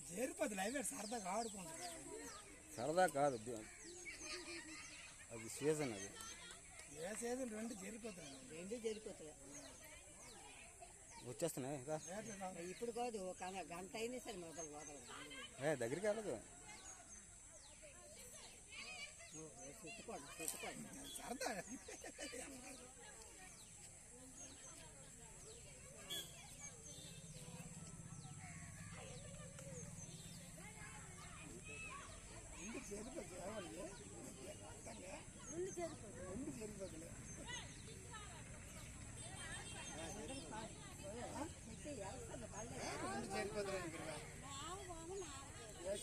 చేరిపోతుంది అవే సరదాగా ఆడుకుంటుంది. సరదా కాదు, అది సీజన్. అది ఏ సీజన్ రెండు చేరిపోతాయి. వచ్చేస్తున్నాయి ఇప్పుడు కాదు, ఒక గంట అయింది సరే మొదలు మొదలు దగ్గరికి వెళ్ళదు. సరదా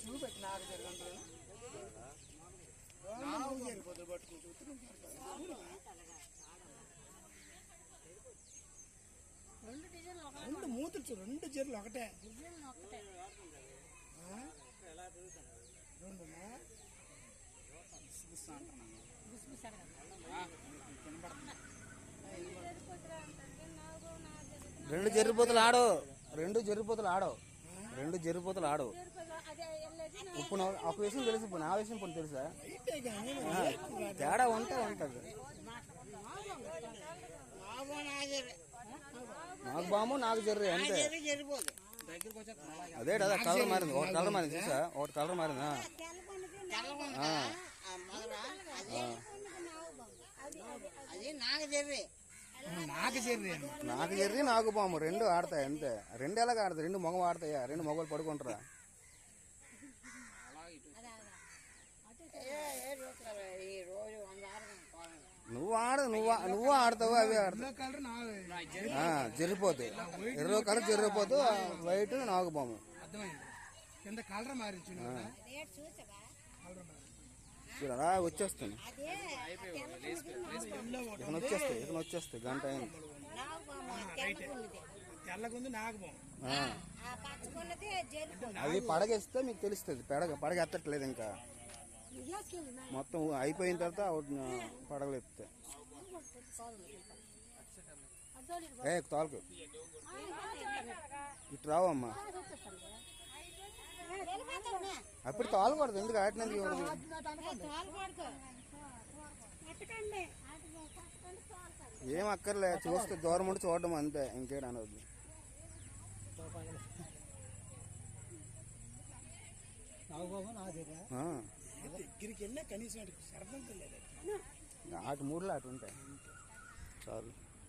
షూ పెట్టి నాకు జరిగిపోతుంది పట్టుకుంటూ రెండు మూతులు చూ, రెండు జర్లు ఒకటే. రెండు జరిపోతులు ఆడవు, రెండు జరిపోతులు ఆడవు, రెండు జరిపోతులు ఆడవు. ఇప్పుడు ఒక విషయం తెలుసు, ఇప్పుడు నా విషయం ఇప్పుడు తెలుసా? తేడా ఉంటే ఉంటుంది. నాకు బాము నాకు జర్రి అంతే. అదే కదా కలర్ మారింది, ఒకటి కలర్ మారింది చూసా, ఒకటి కలర్ మారిందా? నాకు జర్రి నాకు బాము రెండు ఆడతాయి అంతే. రెండు ఎలాగ ఆడతాయి? రెండు మగ ఆడతాయా? రెండు మగవాళ్ళు పడుకుంటారా? నువ్వు ఆడతావు, అవి ఆడతావు. జరిపోతాయి. ఎర్ర కలర్ జరిపోతూ, వైట్ నాగు బాము. చూడరా వచ్చేస్తాను, ఇతను వచ్చేస్తాయి గంట అయింది. అది పడగేస్తే మీకు తెలుస్తుంది. పడగ ఎత్తట్లేదు ఇంకా, మొత్తం అయిపోయిన తర్వాత పడగలు ఎత్తే తోలకు ఇటు రావమ్మా. అప్పుడు తోలకూడదు, ఎందుకు ఆటినందుకు ఇవ్వదు. ఏం అక్కర్లే, చూస్తే దూరం ఉండి చూడడం అంతే, ఇంకేం అనవద్దు. దగ్గరికి వెళ్ళా కనీసం సరదా లేదు. అటు మూడులో అటు ఉంటాయి.